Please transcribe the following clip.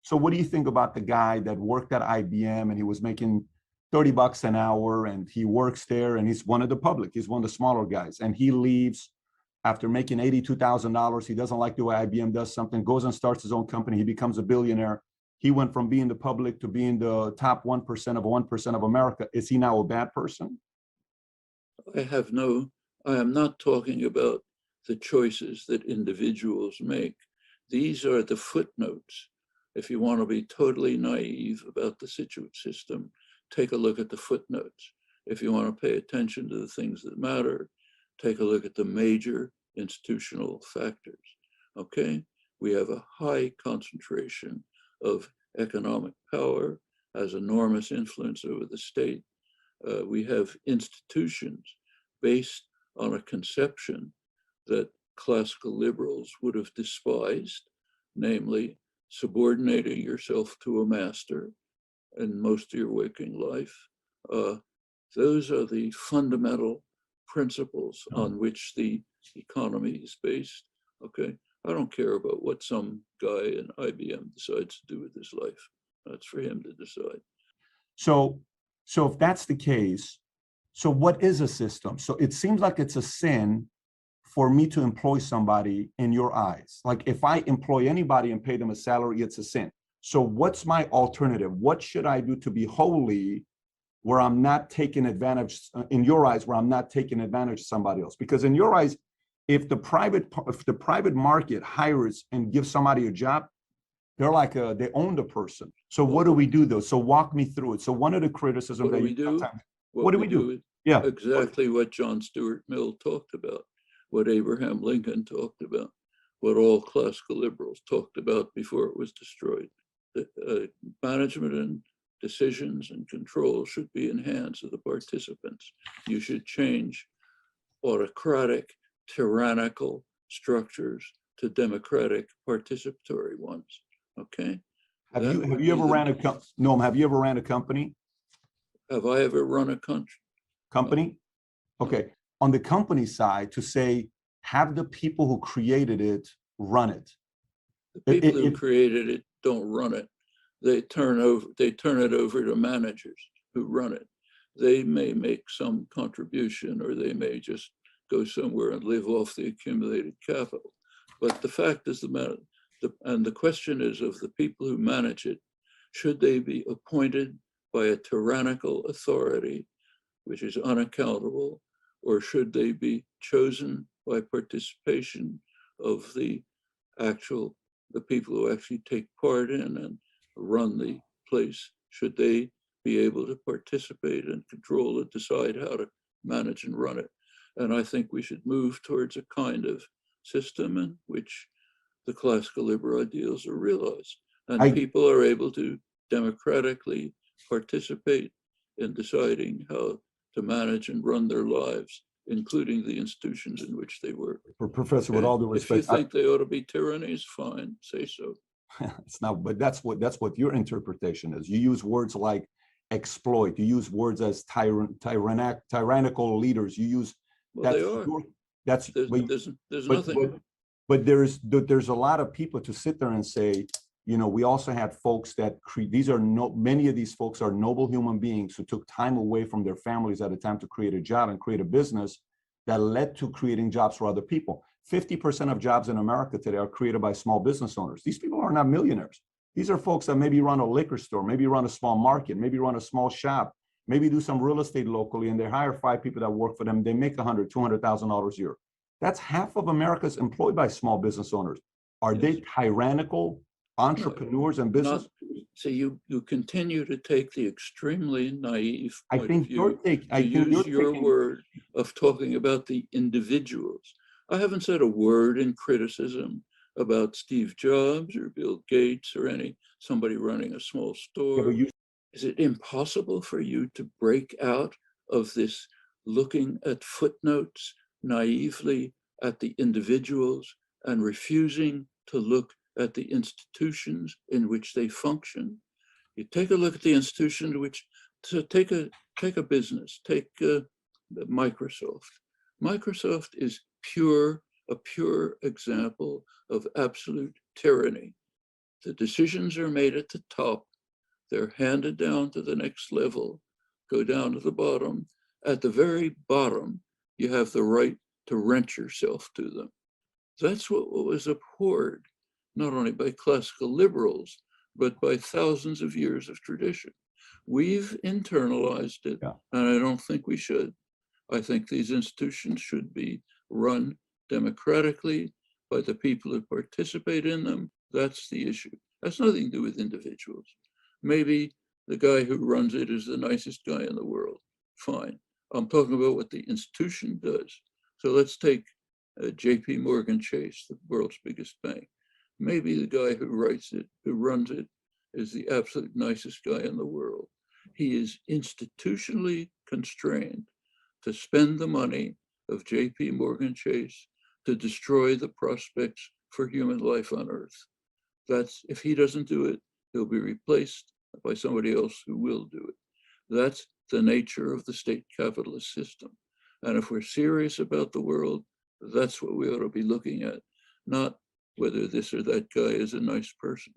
So what do you think about the guy that worked at IBM and he was making $30 an hour and he works there and he's one of the public, he's one of the smaller guys, and he leaves after making $82,000. He doesn't like the way IBM does something, goes and starts his own company. He becomes a billionaire. He went from being the public to being the top 1% of 1% of America. Is he now a bad person? I am not talking about the choices that individuals make. These are the footnotes. If you want to be totally naive about the system, take a look at the footnotes. If you want to pay attention to the things that matter, take a look at the major institutional factors, okay? We have a high concentration of economic power, has enormous influence over the state. We have institutions based on a conception that classical liberals would have despised, namely subordinating yourself to a master in most of your waking life. Those are the fundamental principles on which the economy is based, okay? I don't care about what some guy in IBM decides to do with his life. That's for him to decide. So if that's the case, so what is a system? So it seems like it's a sin for me to employ somebody in your eyes. Like if I employ anybody and pay them a salary, it's a sin. So what's my alternative? What should I do to be holy where I'm not taking advantage, in your eyes, where I'm not taking advantage of somebody else? Because in your eyes, if the private market hires and gives somebody a job, they're like they own the person. So what do we do though? So walk me through it. So one of the criticisms what do we do? What do we do? Yeah, exactly what John Stuart Mill talked about, what Abraham Lincoln talked about, what all classical liberals talked about before it was destroyed. The management and decisions and control should be in hands of the participants. You should change autocratic, tyrannical structures to democratic, participatory ones. Okay. Have you ever ran a Noam? Have you ever ran a company? Have I ever run a company? Okay. On the company side, to say have the people who created it run it. The people who created it don't run it. They turn it over to managers who run it. They may make some contribution, or they may just go somewhere and live off the accumulated capital. But the fact is the matter, and the question is of the people who manage it, should they be appointed by a tyrannical authority, which is unaccountable, or should they be chosen by participation of the people who actually take part in and run the place? Should they be able to participate and control and decide how to manage and run it? And I think we should move towards a kind of system in which the classical liberal ideals are realized, and people are able to democratically participate in deciding how to manage and run their lives, including the institutions in which they work. Professor, with all due respect, if you think they ought to be tyrannies, fine, say so. It's not, but that's what your interpretation is. You use words like exploit. You use words as tyrannical leaders. You use they are. There's nothing. But there's a lot of people to sit there and say, you know, we also had folks that many of these folks are noble human beings who took time away from their families at a time to create a job and create a business that led to creating jobs for other people. 50% of jobs in America today are created by small business owners. These people are not millionaires. These are folks that maybe run a liquor store, maybe run a small market, maybe run a small shop, maybe do some real estate locally, and they hire 5 people that work for them. They make $100,000, $200,000 a year. That's half of America's employed by small business owners. Are they tyrannical entrepreneurs and business? So you continue to take the extremely naive point of view. Use your word of talking about the individuals. I haven't said a word in criticism about Steve Jobs or Bill Gates or somebody running a small store. Is it impossible for you to break out of this looking at footnotes naively at the individuals and refusing to look at the institutions in which they function? You take a look at the institution in which, so take a business, take Microsoft. Microsoft is a pure example of absolute tyranny. The decisions are made at the top. They're handed down to the next level, go down to the bottom. At the very bottom, you have the right to rent yourself to them. That's what was abhorred, not only by classical liberals, but by thousands of years of tradition. We've internalized it, and I don't think we should. I think these institutions should be run democratically by the people who participate in them. That's the issue. That's nothing to do with individuals. Maybe the guy who runs it is the nicest guy in the world. Fine. I'm talking about what the institution does. So let's take JP Morgan Chase, the world's biggest bank. Maybe the guy who writes it, who runs it, is the absolute nicest guy in the world. He is institutionally constrained to spend the money of JP Morgan Chase to destroy the prospects for human life on Earth. That's, if he doesn't do it, he'll be replaced by somebody else who will do it. That's the nature of the state capitalist system. And if we're serious about the world, that's what we ought to be looking at, not whether this or that guy is a nice person.